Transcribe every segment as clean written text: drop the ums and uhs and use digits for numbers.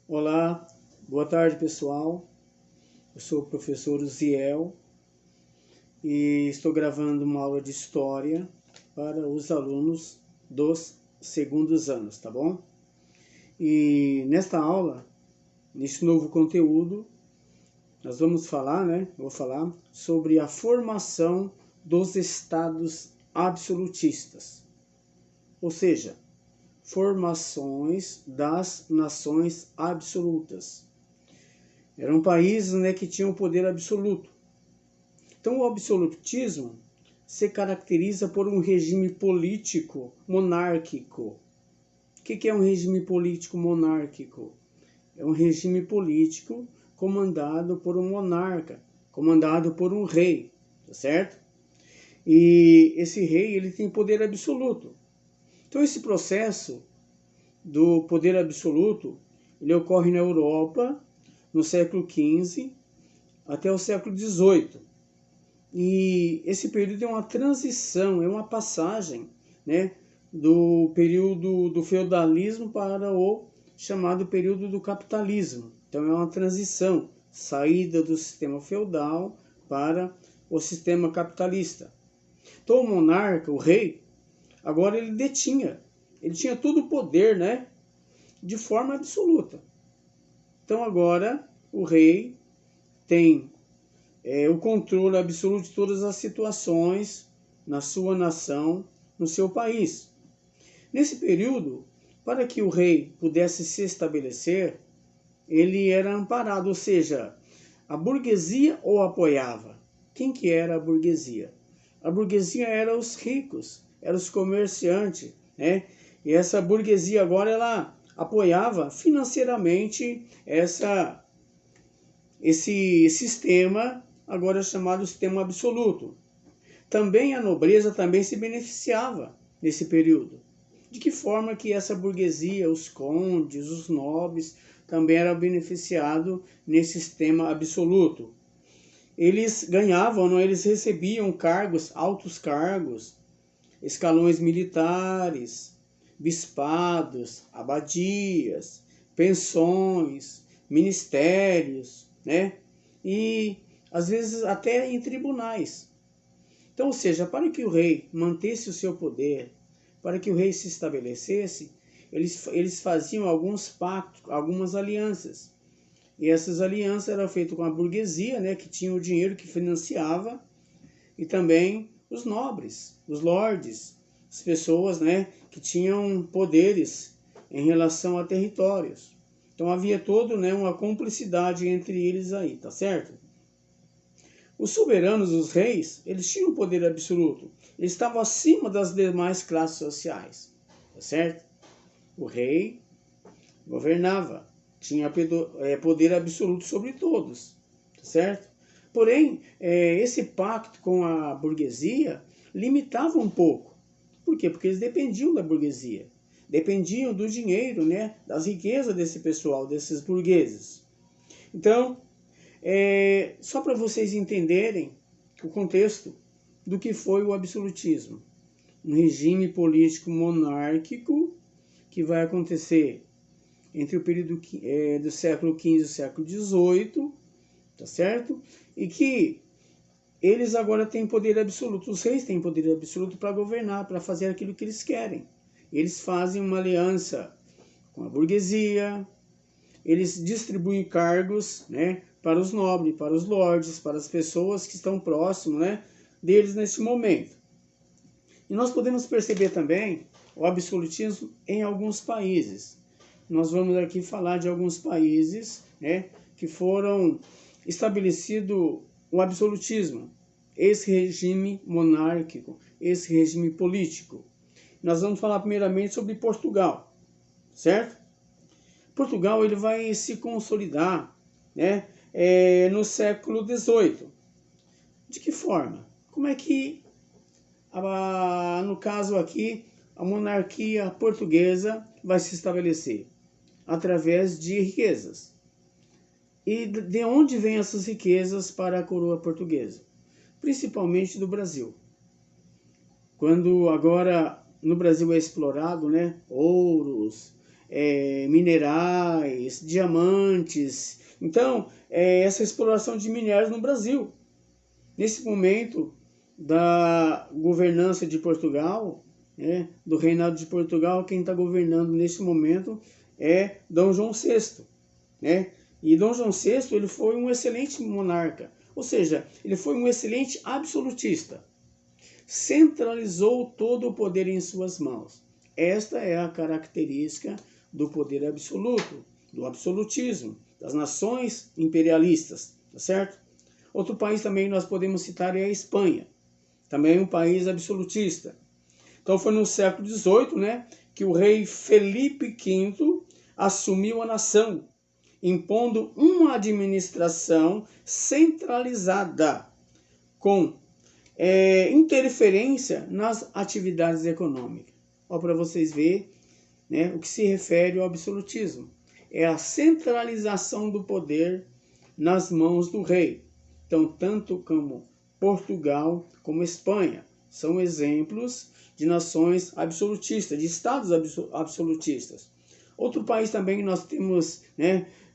Olá, boa tarde pessoal. Eu sou o professor Uziel e estou gravando uma aula de história para os alunos dos segundos anos, tá bom? E nesta aula, nesse novo conteúdo, nós vamos falar, Vou falar sobre a formação dos estados absolutistas, ou seja, formações das nações absolutas. Eram países, que tinham poder absoluto. Então, o absolutismo se caracteriza por um regime político monárquico. O que é um regime político monárquico? É um regime político comandado por um monarca, comandado por um rei, tá certo? E esse rei, ele tem poder absoluto. Então, esse processo do poder absoluto, ele ocorre na Europa no século XV até o século XVIII. E esse período é uma transição, é uma passagem, do período do feudalismo para o chamado período do capitalismo. Então é uma transição, saída do sistema feudal para o sistema capitalista. Então o monarca, o rei, agora ele tinha todo o poder, de forma absoluta. Então agora o rei tem o controle absoluto de todas as situações na sua nação, no seu país. Nesse período, para que o rei pudesse se estabelecer, ele era amparado, ou seja, a burguesia o apoiava. Quem que era a burguesia? A burguesia era os ricos, eram os comerciantes, E essa burguesia agora ela apoiava financeiramente esse sistema, agora chamado sistema absoluto. Também a nobreza também se beneficiava nesse período. De que forma que essa burguesia, os condes, os nobres, também eram beneficiados nesse sistema absoluto? Eles ganhavam, não? Eles recebiam cargos, altos cargos, escalões militares, bispados, abadias, pensões, ministérios, E às vezes até em tribunais. Então, ou seja, para que o rei mantesse o seu poder, para que o rei se estabelecesse, eles faziam alguns pactos, algumas alianças. E essas alianças eram feitas com a burguesia, que tinha o dinheiro que financiava, e também os nobres, os lordes, as pessoas, que tinham poderes em relação a territórios. Então havia uma cumplicidade entre eles aí, tá certo? Os soberanos, os reis, eles tinham poder absoluto. Eles estavam acima das demais classes sociais, tá certo? O rei governava, tinha poder absoluto sobre todos, tá certo? Porém, esse pacto com a burguesia limitava um pouco. Por quê? Porque eles dependiam da burguesia. Dependiam do dinheiro, das riquezas desse pessoal, desses burgueses. Então, só para vocês entenderem o contexto do que foi o absolutismo. Um regime político monárquico que vai acontecer entre o período do século XV e o século XVIII, tá certo? E que eles agora têm poder absoluto, os reis têm poder absoluto para governar, para fazer aquilo que eles querem. Eles fazem uma aliança com a burguesia, eles distribuem cargos, para os nobres, para os lordes, para as pessoas que estão próximas, deles nesse momento. E nós podemos perceber também o absolutismo em alguns países. Nós vamos aqui falar de alguns países, que foram estabelecido o absolutismo, esse regime monárquico, esse regime político. Nós vamos falar primeiramente sobre Portugal, certo? Portugal ele vai se consolidar, no século XVIII. De que forma? Como é que, no caso aqui, a monarquia portuguesa vai se estabelecer? Através de riquezas. E de onde vêm essas riquezas para a coroa portuguesa? Principalmente do Brasil. Quando agora no Brasil é explorado, ouros, minerais, diamantes. Então, essa exploração de minérios no Brasil. Nesse momento da governança de Portugal, do reinado de Portugal, quem está governando nesse momento é Dom João VI. E Dom João VI ele foi um excelente monarca, ou seja, ele foi um excelente absolutista. Centralizou todo o poder em suas mãos. Esta é a característica do poder absoluto, do absolutismo, das nações imperialistas, tá certo? Outro país também nós podemos citar é a Espanha, também um país absolutista. Então foi no século XVIII, que o rei Felipe V assumiu a nação, impondo uma administração centralizada, com interferência nas atividades econômicas. Para vocês verem o que se refere ao absolutismo. É a centralização do poder nas mãos do rei. Então, tanto como Portugal como Espanha são exemplos de nações absolutistas, de estados absolutistas. Outro país também que nós temos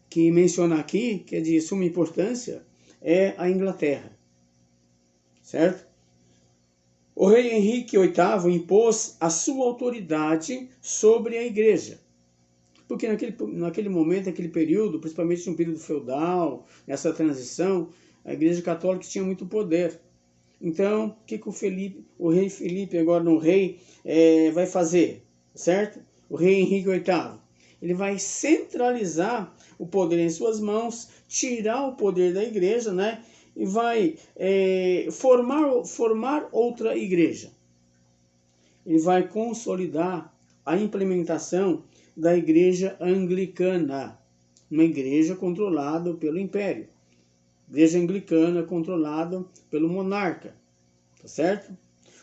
que mencionar aqui, que é de suma importância, é a Inglaterra. Certo? O rei Henrique VIII impôs a sua autoridade sobre a igreja. Porque naquele momento, naquele período, principalmente no período feudal, nessa transição, a igreja católica tinha muito poder. Então, o que o rei Felipe, agora no rei, vai fazer? Certo? O rei Henrique VIII. Ele vai centralizar o poder em suas mãos, tirar o poder da igreja, e vai formar outra igreja. Ele vai consolidar a implementação da igreja anglicana, uma igreja controlada pelo império. Igreja anglicana controlada pelo monarca, tá certo?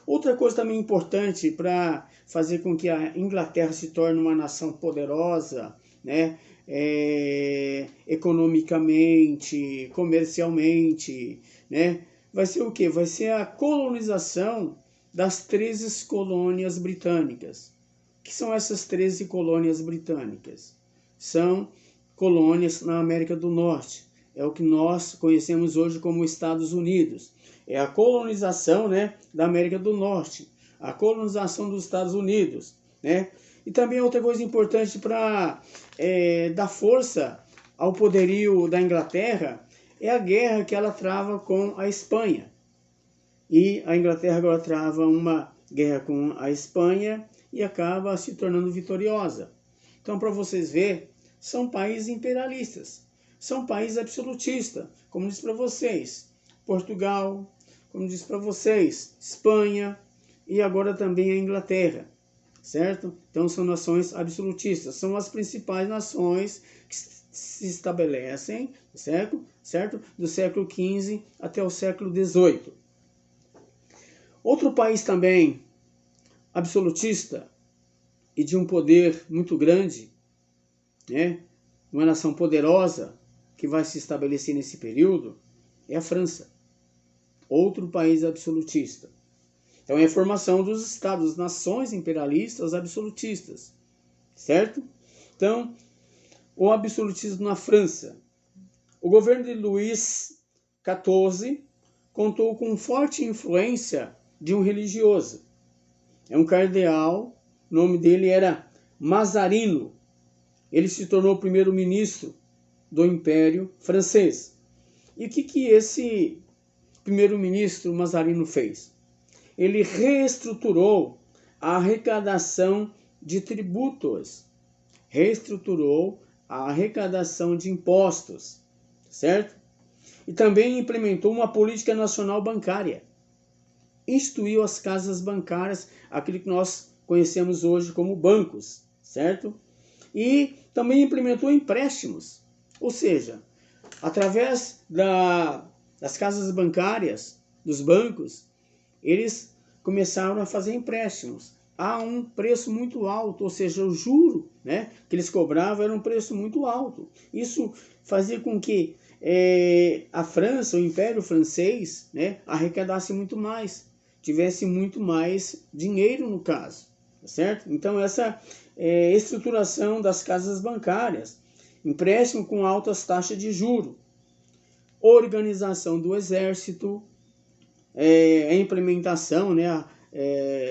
Outra coisa também importante para fazer com que a Inglaterra se torne uma nação poderosa, economicamente, comercialmente, vai ser o quê? Vai ser a colonização das 13 colônias britânicas. O que são essas 13 colônias britânicas? São colônias na América do Norte. É o que nós conhecemos hoje como Estados Unidos. É a colonização da América do Norte, a colonização dos Estados Unidos. E também outra coisa importante para dar força ao poderio da Inglaterra é a guerra que ela trava com a Espanha. E a Inglaterra agora trava uma guerra com a Espanha e acaba se tornando vitoriosa. Então, para vocês verem, são países imperialistas, são países absolutistas, como disse para vocês, Portugal, como disse para vocês, Espanha e agora também a Inglaterra, certo? Então são nações absolutistas, são as principais nações que se estabelecem, certo? Do século XV até o século XVIII. Outro país também absolutista e de um poder muito grande, uma nação poderosa que vai se estabelecer nesse período, é a França. Outro país absolutista. Então é a formação dos estados, nações imperialistas absolutistas, certo? Então, o absolutismo na França. O governo de Luís XIV contou com forte influência de um religioso. É um cardeal, o nome dele era Mazarino. Ele se tornou o primeiro-ministro do Império Francês. E o que esse primeiro-ministro Mazarino fez? Ele reestruturou a arrecadação de tributos, reestruturou a arrecadação de impostos, certo? E também implementou uma política nacional bancária. Instituiu as casas bancárias, aquilo que nós conhecemos hoje como bancos, certo? E também implementou empréstimos, ou seja, através das casas bancárias, dos bancos, eles começaram a fazer empréstimos a um preço muito alto, ou seja, o juro que eles cobravam era um preço muito alto. Isso fazia com que a França, o Império Francês, arrecadasse muito mais, tivesse muito mais dinheiro no caso, certo? Então essa estruturação das casas bancárias, empréstimo com altas taxas de juros, organização do exército, a implementação, né,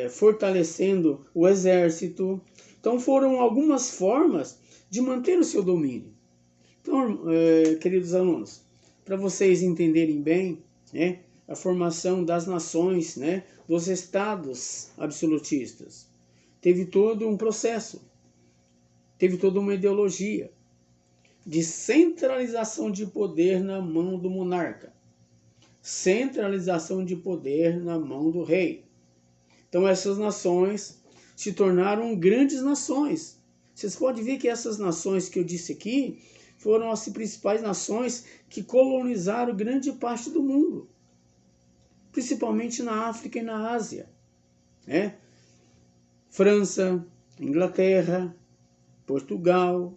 fortalecendo o exército. Então foram algumas formas de manter o seu domínio. Então, queridos alunos, para vocês entenderem bem, né, a formação das nações, né, dos estados absolutistas, teve todo um processo, teve toda uma ideologia de centralização de poder na mão do monarca, centralização de poder na mão do rei. Então essas nações se tornaram grandes nações. Vocês podem ver que essas nações que eu disse aqui foram as principais nações que colonizaram grande parte do mundo, principalmente na África e na Ásia, né? França, Inglaterra, Portugal.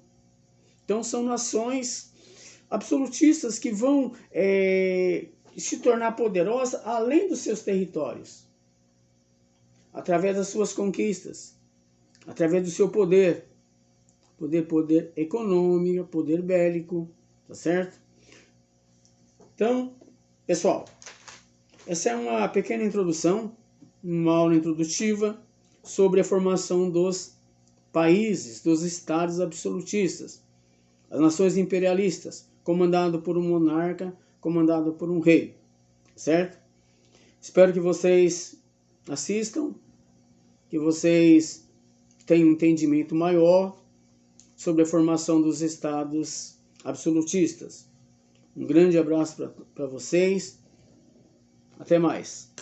Então são nações absolutistas que vão se tornar poderosas além dos seus territórios, através das suas conquistas, através do seu poder econômico, poder bélico, tá certo? Então, pessoal, essa é uma pequena introdução, uma aula introdutiva sobre a formação dos países, dos estados absolutistas, as nações imperialistas, comandado por um monarca, comandado por um rei, certo? Espero que vocês assistam, que vocês tenham um entendimento maior sobre a formação dos estados absolutistas. Um grande abraço para vocês. Até mais.